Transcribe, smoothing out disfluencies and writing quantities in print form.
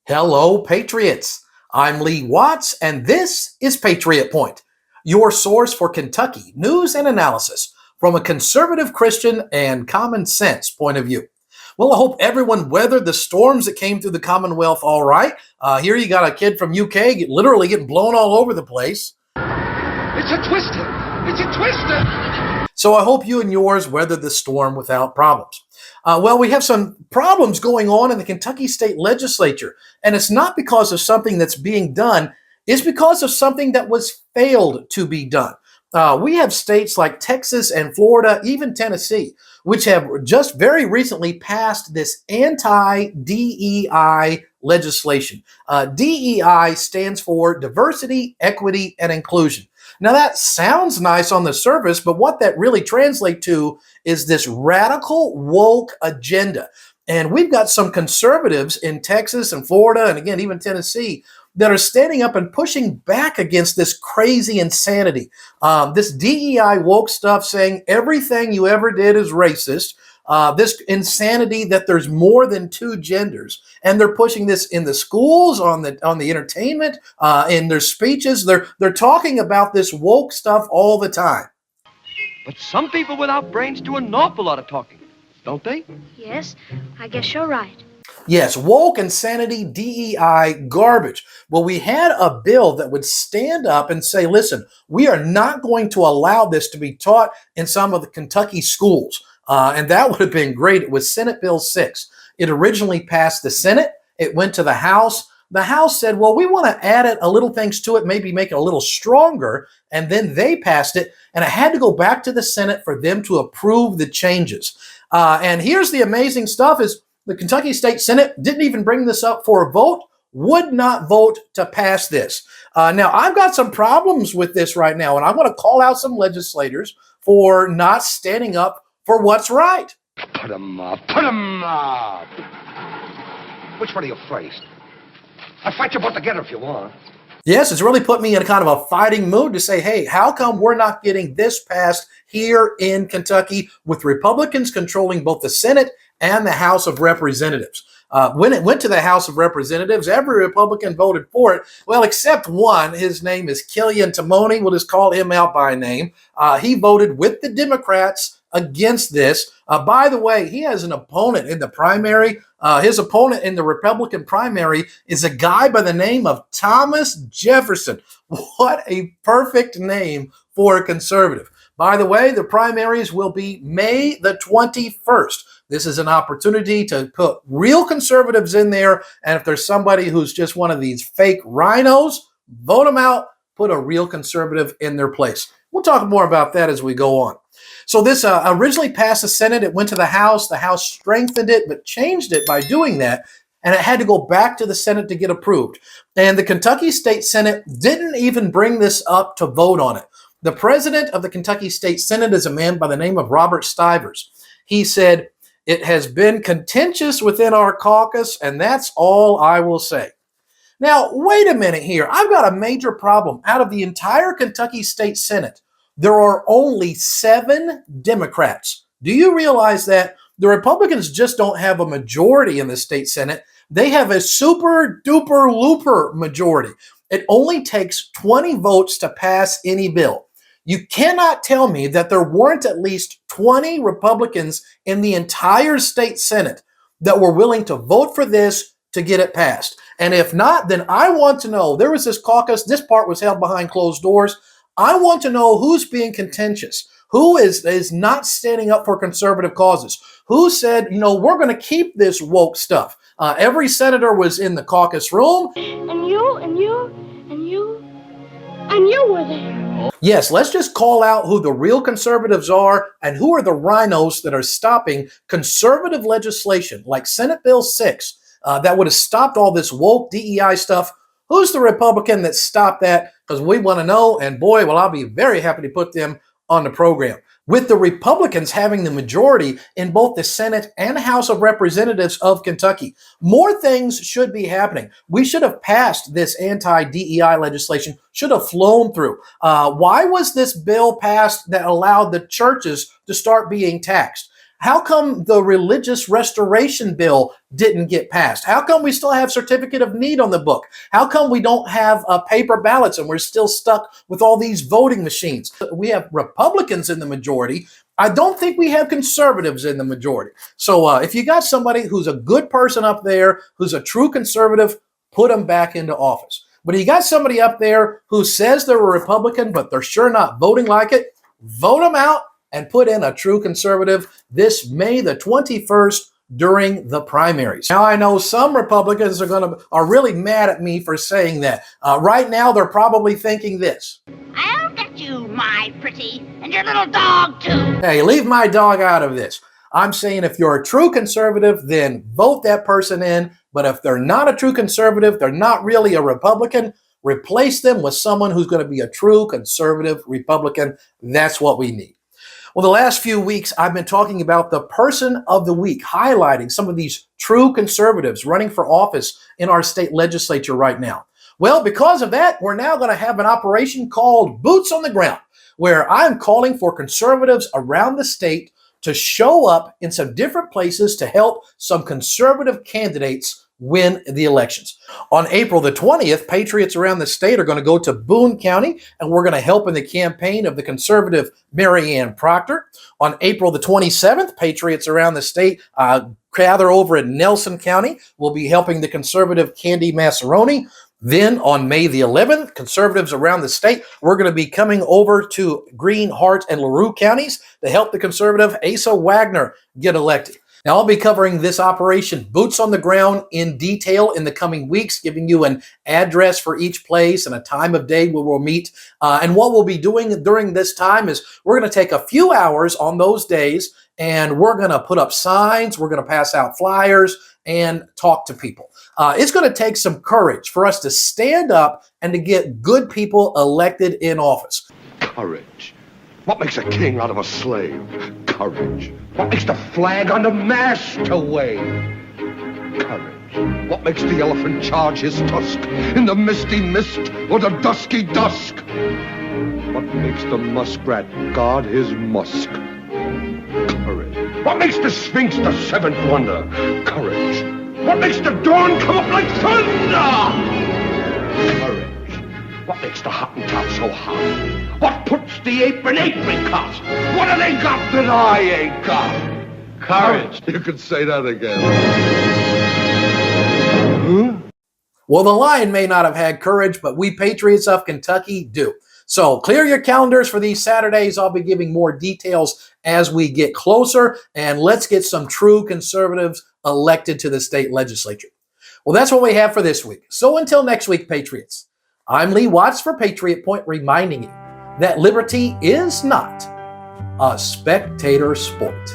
Hello, Patriots. I'm Lee Watts, and this is Patriot Point, your source for Kentucky news and analysis from a conservative Christian and common sense point of view. Well, I hope everyone weathered the storms that came through the Commonwealth all right. Here you got a kid from UK literally getting blown all over the place. It's a twister! It's a twister! So I hope you and yours weathered the storm without problems. Well, we have some problems going on in the Kentucky State Legislature, and it's not because of something that's being done, it's because of something that was failed to be done. We have states like Texas and Florida, even Tennessee, which have just very recently passed this anti-DEI legislation. DEI stands for diversity, equity, and inclusion. Now, that sounds nice on the surface, but what that really translates to is this radical woke agenda. And we've got some conservatives in Texas and Florida, and again, even Tennessee, that are standing up and pushing back against this crazy insanity. This DEI woke stuff saying everything you ever did is racist. This insanity that there's more than two genders, and they're pushing this in the schools, on the entertainment, in their speeches. They're talking about this woke stuff all the time. But some people without brains do an awful lot of talking, don't they? Yes, I guess you're right. Yes, woke, insanity, DEI, garbage. Well, we had a bill that would stand up and say, listen, we are not going to allow this to be taught in some of the Kentucky schools. And that would have been great. It was Senate Bill 6. It originally passed the Senate. It went to the House. The House said, well, we want to add a little things to it, maybe make it a little stronger. And then they passed it. And it had to go back to the Senate for them to approve the changes. And here's the amazing stuff is the Kentucky State Senate didn't even bring this up for a vote, would not vote to pass this. Now, I've got some problems with this right now, and I want to call out some legislators for not standing up for what's right. Put 'em up! Put 'em up! Which one are you first? I'll fight you both together if you want. Yes, it's really put me in a kind of a fighting mood to say, hey, how come we're not getting this passed here in Kentucky with Republicans controlling both the Senate and the House of Representatives? When it went to the House of Representatives, every Republican voted for it. Well, except one. His name is Killian Timony. We'll just call him out by name. He voted with the Democrats against this. By the way, he has an opponent in the primary. His opponent in the Republican primary is a guy by the name of Thomas Jefferson. What a perfect name for a conservative. By the way, the primaries will be May the 21st. This is an opportunity to put real conservatives in there. And if there's somebody who's just one of these fake rhinos, vote them out, put a real conservative in their place. We'll talk more about that as we go on. So this originally passed the Senate. It went to the House. The House strengthened it, but changed it by doing that. And it had to go back to the Senate to get approved. And the Kentucky State Senate didn't even bring this up to vote on it. The president of the Kentucky State Senate is a man by the name of Robert Stivers. He said, it has been contentious within our caucus, and that's all I will say. Now, wait a minute here. I've got a major problem. Out of the entire Kentucky State Senate, there are only 7 Democrats. Do you realize that? The Republicans just don't have a majority in the state Senate. They have a super duper looper majority. It only takes 20 votes to pass any bill. You cannot tell me that there weren't at least 20 Republicans in the entire state Senate that were willing to vote for this to get it passed. And if not, then I want to know, there was this caucus, this part was held behind closed doors. I want to know who's being contentious, who is not standing up for conservative causes, who said, we're going to keep this woke stuff. Every senator was in the caucus room. And you were there. Yes, let's just call out who the real conservatives are and who are the rhinos that are stopping conservative legislation like Senate Bill 6 that would have stopped all this woke DEI stuff. Who's the Republican that stopped that? Because we want to know, and boy, well, I'll be very happy to put them on the program. With the Republicans having the majority in both the Senate and House of Representatives of Kentucky, more things should be happening. We should have passed this anti-DEI legislation, should have flown through. Why was this bill passed that allowed the churches to start being taxed? How come the religious restoration bill didn't get passed? How come we still have certificate of need on the book? How come we don't have paper ballots and we're still stuck with all these voting machines? We have Republicans in the majority. I don't think we have conservatives in the majority. So if you got somebody who's a good person up there, who's a true conservative, put them back into office. But if you got somebody up there who says they're a Republican, but they're sure not voting like it, vote them out and put in a true conservative this May the 21st during the primaries. Now, I know some Republicans are really mad at me for saying that. Right now, they're probably thinking this. I'll get you, my pretty, and your little dog, too. Hey, leave my dog out of this. I'm saying if you're a true conservative, then vote that person in. But if they're not a true conservative, they're not really a Republican, replace them with someone who's going to be a true conservative Republican. That's what we need. Well, the last few weeks, I've been talking about the person of the week, highlighting some of these true conservatives running for office in our state legislature right now. Well, because of that, we're now going to have an operation called Boots on the Ground, where I'm calling for conservatives around the state to show up in some different places to help some conservative candidates win the elections. On April the 20th, patriots around the state are going to go to Boone County, and we're going to help in the campaign of the conservative Mary Ann Proctor. On April the 27th, patriots around the state gather over in Nelson County. We'll be helping the conservative Candy Massaroni. Then on May the 11th, conservatives around the state, we're going to be coming over to Green, Hart, and LaRue counties to help the conservative Asa Wagner get elected. Now, I'll be covering this operation, Boots on the Ground, in detail in the coming weeks, giving you an address for each place and a time of day where we'll meet. And what we'll be doing during this time is we're going to take a few hours on those days, and we're going to put up signs, we're going to pass out flyers, and talk to people. It's going to take some courage for us to stand up and to get good people elected in office. Courage. What makes a king out of a slave? Courage. What makes the flag on the mast to wave? Courage. What makes the elephant charge his tusk in the misty mist or the dusky dusk? What makes the muskrat guard his musk? Courage. What makes the sphinx the seventh wonder? Courage. What makes the dawn come up like thunder? Courage. What makes the Hottentot so hot? What puts the apron apricot? What have they got that I ain't got? Courage. You could say that again. Huh? Well, the Lion may not have had courage, but we Patriots of Kentucky do. So clear your calendars for these Saturdays. I'll be giving more details as we get closer, and let's get some true conservatives elected to the state legislature. Well, that's what we have for this week. So until next week, Patriots, I'm Lee Watts for Patriot Point, reminding you that liberty is not a spectator sport.